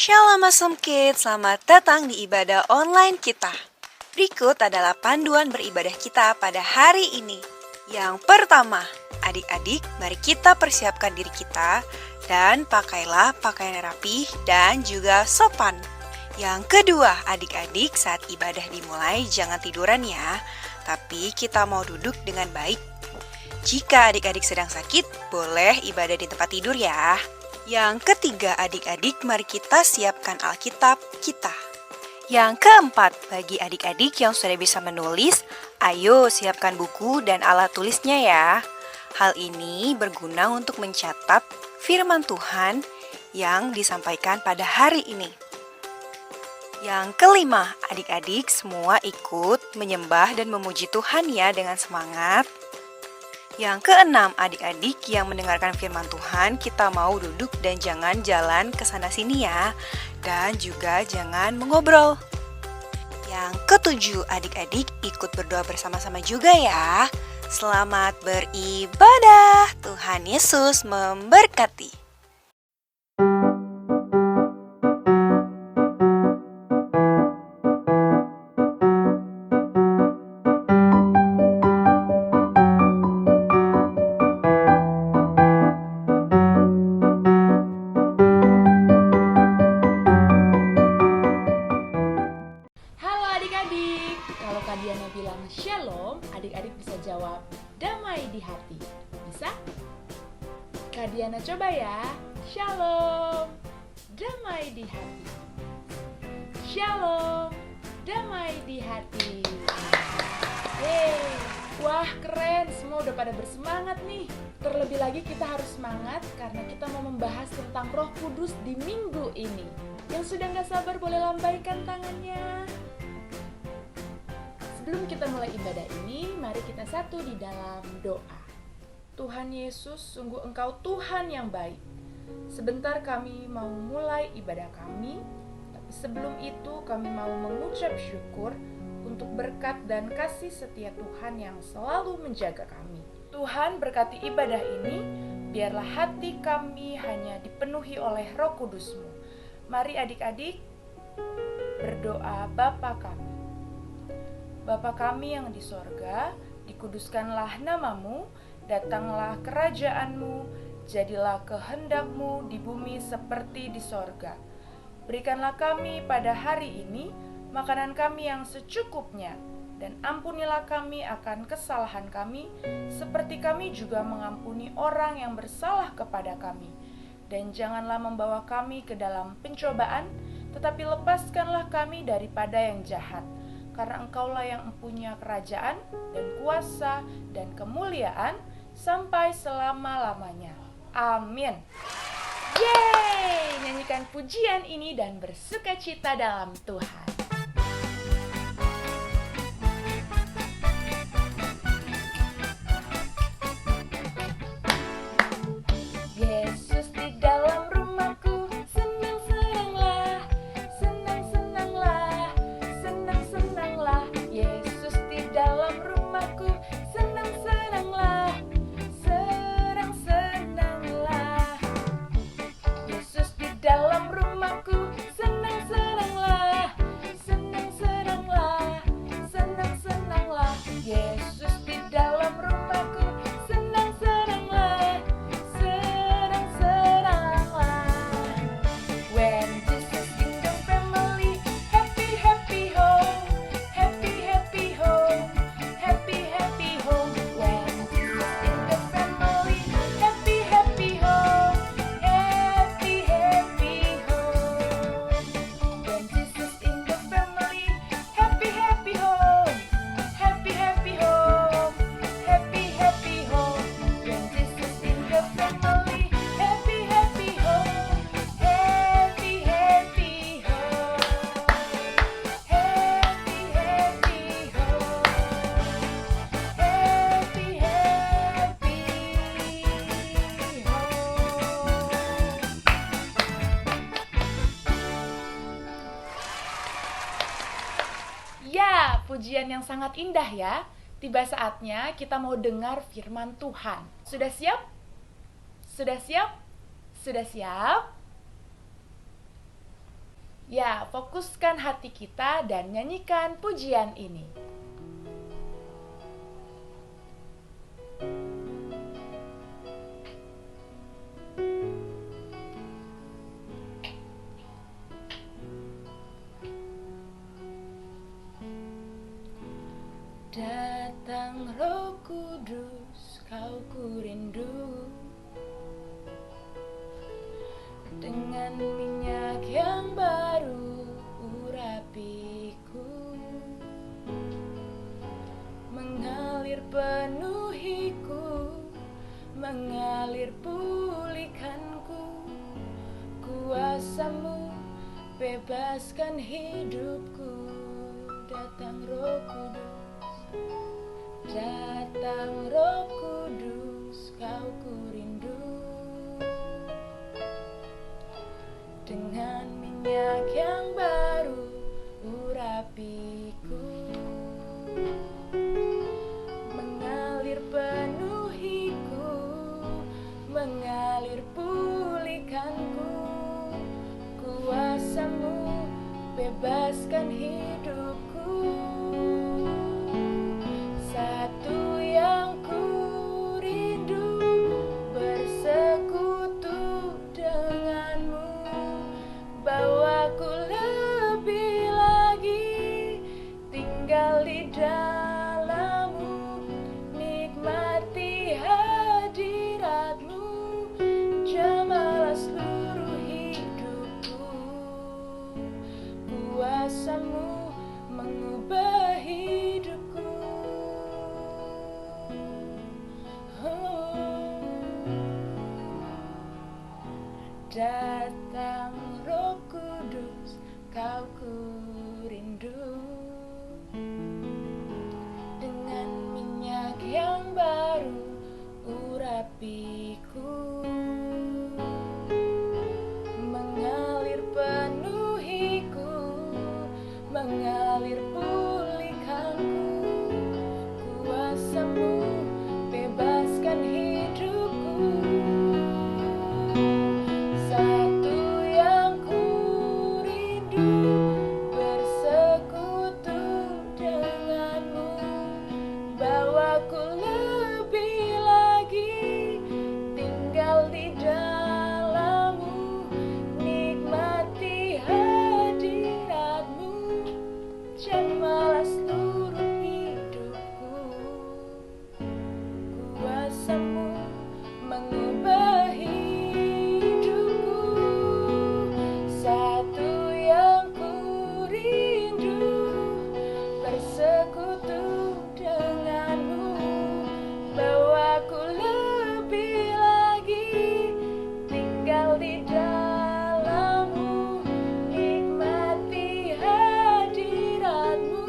Shalom Awesome Kids, selamat datang di ibadah online kita. Berikut adalah panduan beribadah kita pada hari ini. Yang pertama, adik-adik, mari kita persiapkan diri kita dan pakailah pakaian rapi dan juga sopan. Yang kedua, adik-adik, saat ibadah dimulai jangan tiduran ya, tapi kita mau duduk dengan baik. Jika adik-adik sedang sakit, boleh ibadah di tempat tidur ya. Yang ketiga, adik-adik, mari kita siapkan Alkitab kita. Yang keempat, bagi adik-adik yang sudah bisa menulis, ayo siapkan buku dan alat tulisnya ya. Hal ini berguna untuk mencatat firman Tuhan yang disampaikan pada hari ini. Yang kelima, adik-adik semua ikut menyembah dan memuji Tuhan ya dengan semangat. Yang keenam, adik-adik yang mendengarkan firman Tuhan, kita mau duduk dan jangan jalan ke sana sini ya. Dan juga jangan mengobrol. Yang ketujuh, adik-adik ikut berdoa bersama-sama juga ya. Selamat beribadah. Tuhan Yesus memberkati. Kalau Kak Diana bilang shalom, adik-adik bisa jawab damai di hati. Bisa? Kak Diana coba ya. Shalom, damai di hati. Shalom, damai di hati. Yeay, wah keren, semua udah pada bersemangat nih. Terlebih lagi kita harus semangat karena kita mau membahas tentang Roh Kudus di minggu ini. Yang sudah gak sabar boleh lambaikan tangannya. Sebelum kita mulai ibadah ini, mari kita satu di dalam doa. Tuhan Yesus, sungguh Engkau Tuhan yang baik. Sebentar kami mau mulai ibadah kami, tapi sebelum itu kami mau mengucap syukur untuk berkat dan kasih setia Tuhan yang selalu menjaga kami. Tuhan berkati ibadah ini, biarlah hati kami hanya dipenuhi oleh Roh Kudus-Mu. Mari adik-adik berdoa Bapa kami. Bapa kami yang di sorga, dikuduskanlah namamu, datanglah kerajaan-Mu, jadilah kehendak-Mu di bumi seperti di sorga. Berikanlah kami pada hari ini makanan kami yang secukupnya, dan ampunilah kami akan kesalahan kami, seperti kami juga mengampuni orang yang bersalah kepada kami. Dan janganlah membawa kami ke dalam pencobaan, tetapi lepaskanlah kami daripada yang jahat. Karena Engkaulah yang mempunyai kerajaan dan kuasa dan kemuliaan sampai selama-lamanya. Amin. Yeay! Nyanyikan pujian ini dan bersukacita dalam Tuhan. Yesus di dalam rumahku, senang-senanglah, senang-senanglah, senang-senanglah. Yesus di dalam rumahku, senang-senanglah, senang-senanglah. Yesus di dalam rumahku, senang-senanglah, senang-senanglah, senang-senanglah. Yesus di dalam rumahku, senang-senanglah, senang-senanglah. When Jesus in the family, happy, happy home, happy, happy home, happy, happy home. When Jesus in the family, happy, happy home, happy, happy home. When Jesus in the family, happy, happy home, happy, happy home, happy, happy home. When Jesus in the family, happy, happy home, happy, happy home, happy, happy home, happy, happy home. Ya, pujian yang sangat indah ya. Tiba saatnya kita mau dengar firman Tuhan. Sudah siap? Sudah siap? Sudah siap? Ya, fokuskan hati kita dan nyanyikan pujian ini. Datang Roh Kudus, kau ku rindu, dengan minyak yang baru urapiku, mengalir penuhiku, mengalir pulihkanku, kuasa-Mu bebaskan hidupku. Datang Roh Kudus, datang Roh Kudus, kau ku rindu, dengan minyak yang baru urapiku, mengalir penuhiku, mengalir pulihkanku, kuasa-Mu bebaskan hidupku. Satu yang ku rindu, bersekutu denganmu, bawaku lebih lagi tinggal di dalam-Mu, nikmati hadirat-Mu, jamalah seluruh hidupku, kuasa-Mu mengubah hidupku. Datang Roh Kudus, kau ku rindu, dengan minyak yang baru urapiku, mengalir penuhiku, mengalir pulihkanku, kuasa-Mu bebaskan hidupku. Satu yang ku rindu, bersekutu denganmu, bawaku lebih lagi tinggal di dalam-Mu, nikmati hadirat-Mu, jamalah seluruh hidupku, kuasa-Mu mengubah hidupku. Satu yang ku rindu, bersekutu denganmu, bawaku lebih lagi tinggal di dalam-Mu, nikmati hadirat-Mu,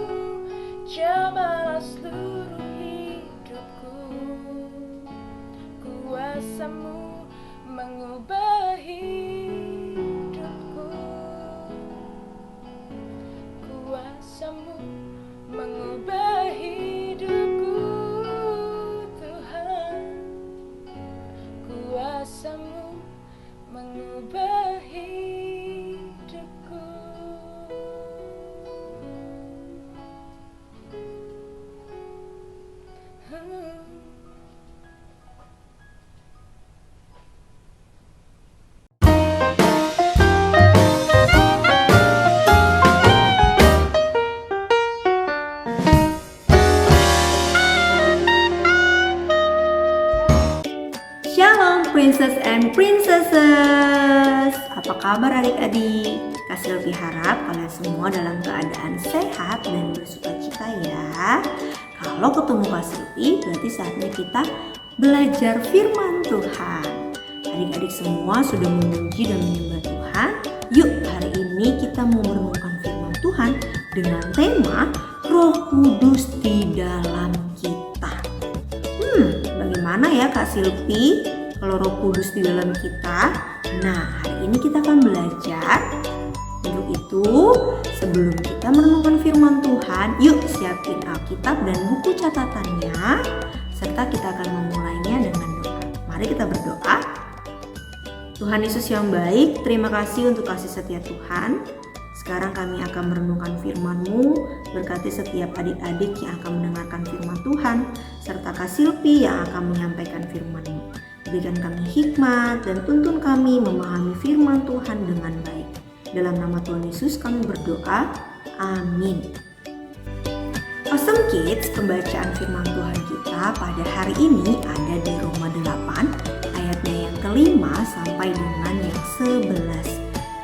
jamalah seluruh hidupku, kuasa-Mu mengubah hidupku, kuasa-Mu mengubah hidupku, Tuhan, kuasa-Mu mengubah hidupku. Shalom Princess and Princesses. Apa kabar adik-adik? Kak Silvi harap kalian semua dalam keadaan sehat dan bersukacita ya. Kalau ketemu Kak Silvi berarti saatnya kita belajar firman Tuhan. Adik-adik semua sudah memuji dan menyembah Tuhan. Yuk hari ini kita mau merenungkan firman Tuhan dengan tema Roh Kudus di dalam kita. Bagaimana ya Kak Silvi kalau Roh Kudus di dalam kita? Nah, hari ini kita akan belajar. Untuk itu, sebelum kita merenungkan firman Tuhan, yuk siapin Alkitab dan buku catatannya, serta kita akan memulainya dengan doa. Mari kita berdoa. Tuhan Yesus yang baik, terima kasih untuk kasih setia Tuhan. Sekarang kami akan merenungkan firman-Mu, berkati setiap adik-adik yang akan mendengarkan firman Tuhan, serta Kak Silvi yang akan menyampaikan firman-Mu. Berikan kami hikmat dan tuntun kami memahami firman Tuhan dengan baik. Dalam nama Tuhan Yesus kami berdoa, amin. Awesome Kids, pembacaan firman Tuhan kita pada hari ini ada di Roma 8, ayatnya yang ke-5 sampai dengan yang 11.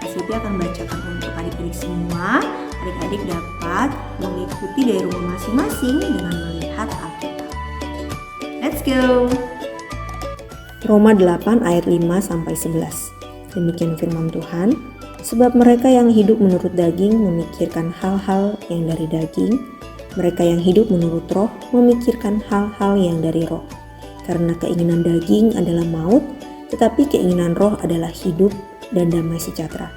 Silvi akan bacakan untuk adik-adik semua. Adik-adik dapat mengikuti dari rumah masing-masing dengan melihat Alkitab. Let's go! Roma 8 ayat 5 sampai 11. Demikian firman Tuhan. Sebab mereka yang hidup menurut daging memikirkan hal-hal yang dari daging, mereka yang hidup menurut roh memikirkan hal-hal yang dari roh. Karena keinginan daging adalah maut, tetapi keinginan roh adalah hidup dan damai sejahtera.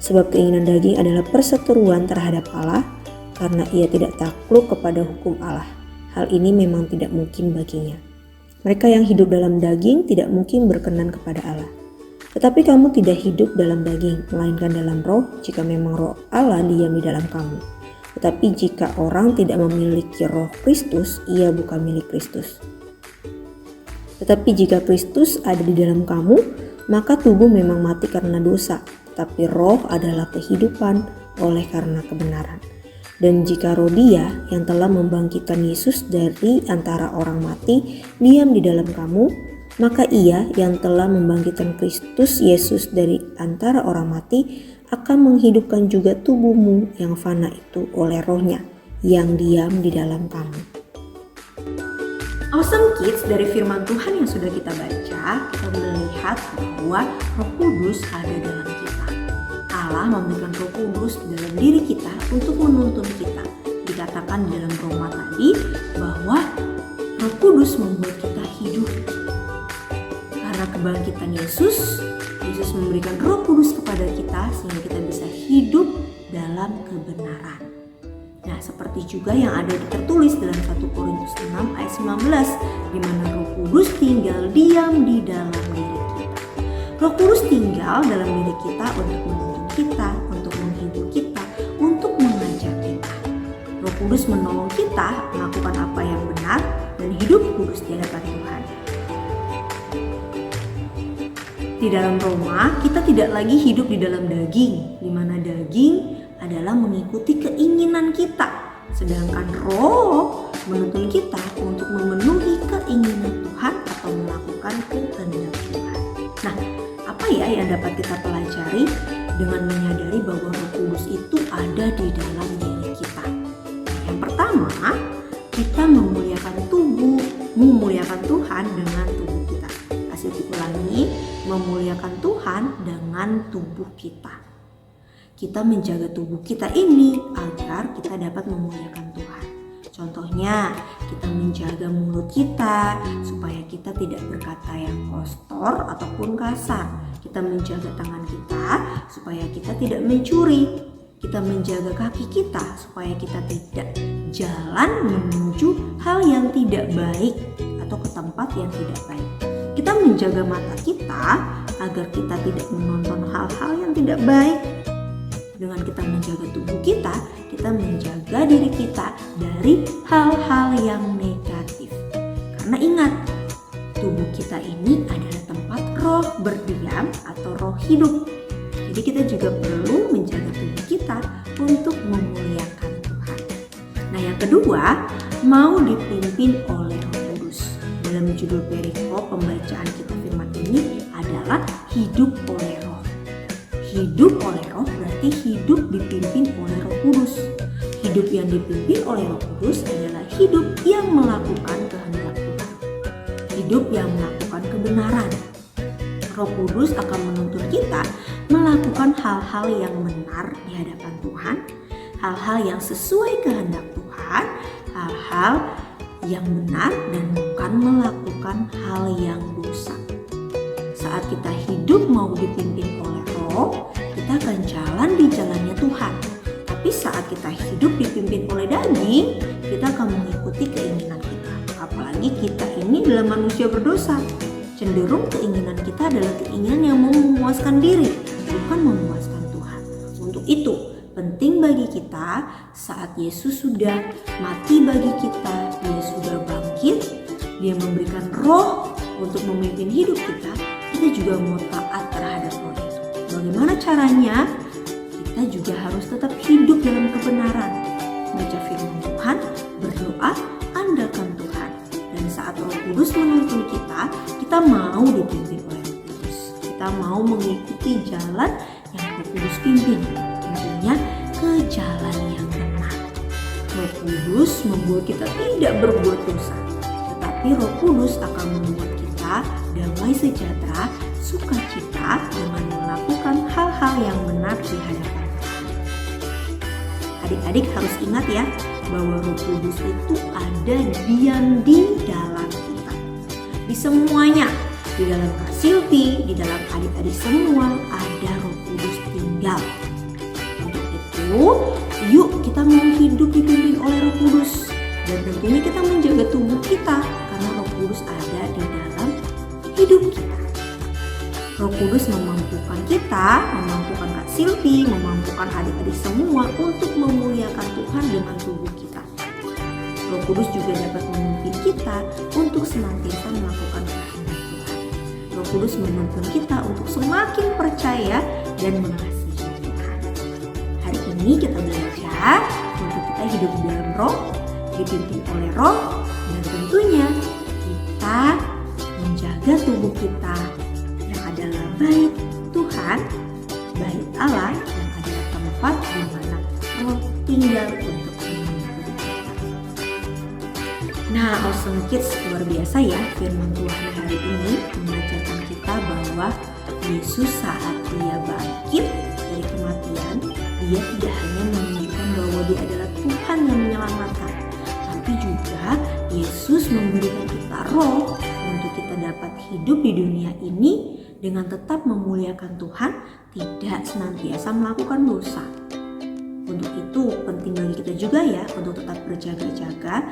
Sebab keinginan daging adalah perseteruan terhadap Allah, karena ia tidak takluk kepada hukum Allah. Hal ini memang tidak mungkin baginya. Mereka yang hidup dalam daging tidak mungkin berkenan kepada Allah. Tetapi kamu tidak hidup dalam daging, melainkan dalam roh, jika memang roh Allah diam di dalam kamu. Tetapi jika orang tidak memiliki roh Kristus, ia bukan milik Kristus. Tetapi jika Kristus ada di dalam kamu, maka tubuh memang mati karena dosa, tetapi roh adalah kehidupan oleh karena kebenaran. Dan jika roh Dia yang telah membangkitkan Yesus dari antara orang mati diam di dalam kamu, maka Ia yang telah membangkitkan Kristus Yesus dari antara orang mati akan menghidupkan juga tubuhmu yang fana itu oleh rohnya yang diam di dalam kamu. Awesome Kids, dari firman Tuhan yang sudah kita baca, kita melihat bahwa Roh Kudus ada dalam kita. Allah memberikan Roh Kudus dalam diri kita untuk menuntun kita. Dikatakan di dalam Roma tadi bahwa Roh Kudus membuat kita hidup. Karena kebangkitan Yesus memberikan Roh Kudus kepada kita sehingga kita bisa hidup dalam kebenaran. Nah, seperti juga yang ada tertulis dalam 1 Korintus 6 ayat 19, di mana Roh Kudus tinggal diam di dalam diri kita. Roh Kudus tinggal dalam diri kita untuk menuntun kita, untuk menghibur kita, untuk mengajar kita. Roh Kudus menolong kita melakukan apa yang benar dan hidup kudus di hadapan Tuhan. Di dalam Roma, kita tidak lagi hidup di dalam daging, di mana daging adalah mengikuti keinginan kita, sedangkan roh menuntun kita untuk memenuhi keinginan Tuhan atau melakukan kehendak Tuhan. Nah, apa ya yang dapat kita pelajari dengan menyadari bahwa Roh Kudus itu ada di dalam diri kita? Yang pertama, kita memuliakan Tuhan dengan tubuh kita. Kasih diulangi, memuliakan Tuhan dengan tubuh kita. Kita menjaga tubuh kita ini agar kita dapat memuliakan Tuhan. Contohnya, kita menjaga mulut kita supaya kita tidak berkata yang kotor ataupun kasar. Kita menjaga tangan kita supaya kita tidak mencuri. Kita menjaga kaki kita supaya kita tidak jalan menuju hal yang tidak baik atau ke tempat yang tidak baik. Kita menjaga mata kita agar kita tidak menonton hal-hal yang tidak baik. Dengan kita menjaga tubuh kita menjaga diri kita dari hal-hal yang negatif. Karena ingat, tubuh kita ini adalah tempat roh berdiam atau roh hidup. Jadi kita juga perlu menjaga tubuh kita untuk memuliakan Tuhan. Nah, yang kedua, mau dipimpin oleh Roh Kudus. Dalam judul perikop pembacaan kita firman ini adalah hidup oleh roh. Hidup oleh roh berarti hidup dipimpin oleh Roh Kudus. Hidup yang dipimpin oleh Roh Kudus adalah hidup yang melakukan kehendak Tuhan. Hidup yang melakukan kebenaran. Roh Kudus akan menuntun kita melakukan hal-hal yang benar di hadapan Tuhan, hal-hal yang sesuai kehendak Tuhan, hal-hal yang benar dan bukan melakukan hal yang dosa. Saat kita hidup mau dipimpin oleh roh, kita akan jalan di jalannya Tuhan. Tapi saat kita hidup dipimpin oleh daging, kita akan mengikuti keinginan kita. Apalagi kita ini adalah manusia berdosa. Cenderung keinginan kita adalah keinginan yang mau memuaskan diri, bukan memuaskan Tuhan. Untuk itu, bagi kita saat Yesus sudah mati bagi kita, Dia sudah bangkit, Dia memberikan roh untuk memimpin hidup kita juga mau taat terhadap roh itu. Bagaimana caranya? Kita juga harus tetap hidup dalam kebenaran, baca firman Tuhan, berdoa, andalkan Tuhan. Dan saat Roh Kudus menuntun kita mau dipimpin oleh Roh Kudus. Kita mau mengikuti jalan yang Roh Kudus pimpin, tentunya ke jalan yang benar. Roh Kudus membuat kita tidak berbuat dosa, tetapi Roh Kudus akan membuat kita damai sejahtera, sukacita dengan melakukan hal-hal yang benar di hadapan Tuhan. Adik-adik harus ingat ya, bahwa Roh Kudus itu ada diam di dalam kita. Di semuanya, di dalam Kak Silvi, di dalam adik-adik semua ada Roh Kudus tinggal. Untuk itu, yuk kita mau hidup dipimpin oleh Roh Kudus. Dan tentunya kita menjaga tubuh kita, karena Roh Kudus ada di dalam hidup kita. Roh Kudus memampukan kita, memampukan Kak Silvi, memampukan adik-adik semua untuk memuliakan Tuhan dengan tubuh kita. Roh Kudus juga dapat memimpin kita untuk senantiasa melakukan kehendak Tuhan. Roh Kudus menuntun kita untuk semakin percaya dan mengasihi Tuhan. Hari ini kita belajar untuk kita hidup dalam roh, dipimpin oleh roh, dan tentunya kita menjaga tubuh kita yang adalah bait Tuhan, bait Allah yang adalah tempat di mana roh tinggal untuk menyembah kita. Nah, Awesome Kids, luar biasa ya firman Tuhan hari ini mengajarkan kita bahwa Yesus saat Dia bangkit dari kematian, Dia tidak hanya menunjukkan bahwa Dia adalah Tuhan yang menyelamatkan, tapi juga Yesus memberikan kita roh untuk kita dapat hidup di dunia ini dengan tetap memuliakan Tuhan, tidak senantiasa melakukan dosa. Untuk itu penting bagi kita juga ya untuk tetap berjaga-jaga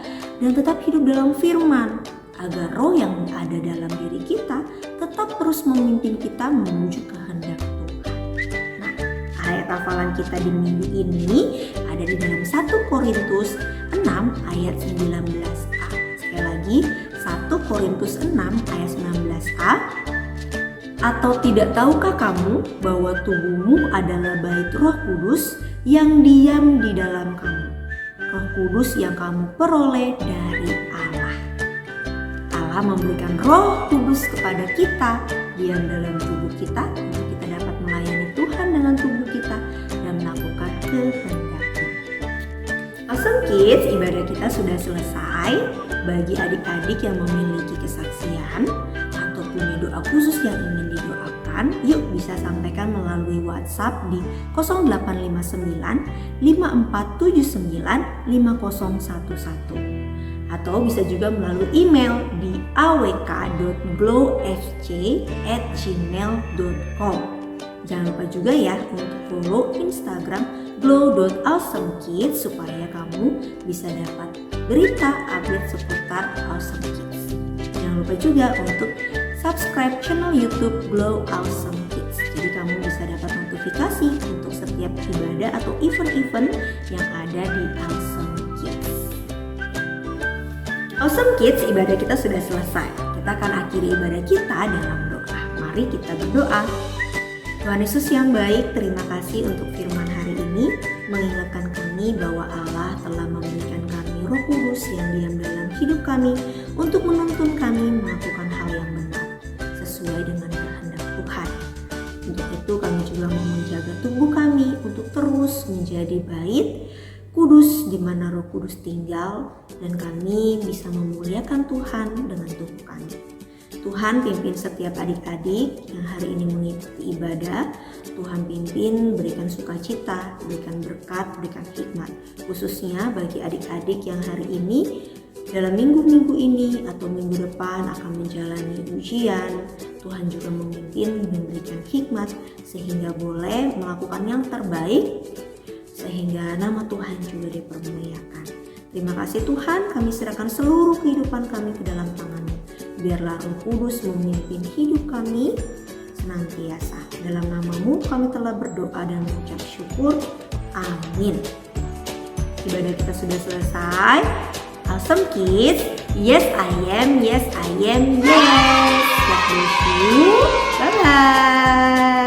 dan tetap hidup dalam firman, agar roh yang ada dalam diri kita tetap terus memimpin kita menuju kehendak Tuhan. Nah, ayat hafalan kita di minggu ini ada di dalam 1 Korintus 6 ayat 19a. Sekali lagi, 1 Korintus 6 ayat 19a. Atau tidak tahukah kamu bahwa tubuhmu adalah bait Roh Kudus yang diam di dalam kamu, Roh Kudus yang kamu peroleh dari Allah. Allah memberikan Roh Kudus kepada kita, diam dalam tubuh kita untuk kita dapat melayani Tuhan dengan tubuh kita dan melakukan kehendak-Nya. Awesome Kids, ibadah kita sudah selesai. Bagi adik-adik yang memiliki kesaksian atau punya doa khusus yang ingin didoakan, yuk bisa sampaikan melalui WhatsApp di 0859 5479 5011 atau bisa juga melalui email di awk.glowfc@gmail.com. Jangan lupa juga ya untuk follow Instagram glow.awesomekids supaya kamu bisa dapat berita update seputar Awesome Kids. Jangan lupa juga untuk subscribe channel YouTube Glow Awesome Kids. Jadi kamu bisa dapat notifikasi untuk setiap ibadah atau event-event yang ada di Awesome Kids. Awesome Kids, ibadah kita sudah selesai. Kita akan akhiri ibadah kita dalam doa. Mari kita berdoa. Tuhan Yesus yang baik, terima kasih untuk firman hari ini, mengingatkan kami bahwa Allah telah memberikan kami Roh Kudus yang diam dalam hidup kami untuk menuntun kami melakukan hal yang benar sesuai dengan kehendak Tuhan. Untuk itu kami juga mau menjaga tubuh kami untuk terus menjadi bait kudus di mana Roh Kudus tinggal dan kami bisa memuliakan Tuhan dengan tubuh kami. Tuhan pimpin setiap adik-adik yang hari ini mengikuti ibadah. Tuhan pimpin, berikan sukacita, berikan berkat, berikan hikmat. Khususnya bagi adik-adik yang hari ini, dalam minggu-minggu ini atau minggu depan akan menjalani ujian. Tuhan juga memimpin, memberikan hikmat sehingga boleh melakukan yang terbaik, sehingga nama Tuhan juga dipermuliakan. Terima kasih Tuhan, kami serahkan seluruh kehidupan kami ke dalam tangan-Mu. Biarlah Roh Kudus memimpin hidup kami senantiasa. Dalam nama-Mu kami telah berdoa dan mengucap syukur. Amin. Ibadah kita sudah selesai. Awesome kids. Yes I am, yes I am, yes. God bless you. Bye bye.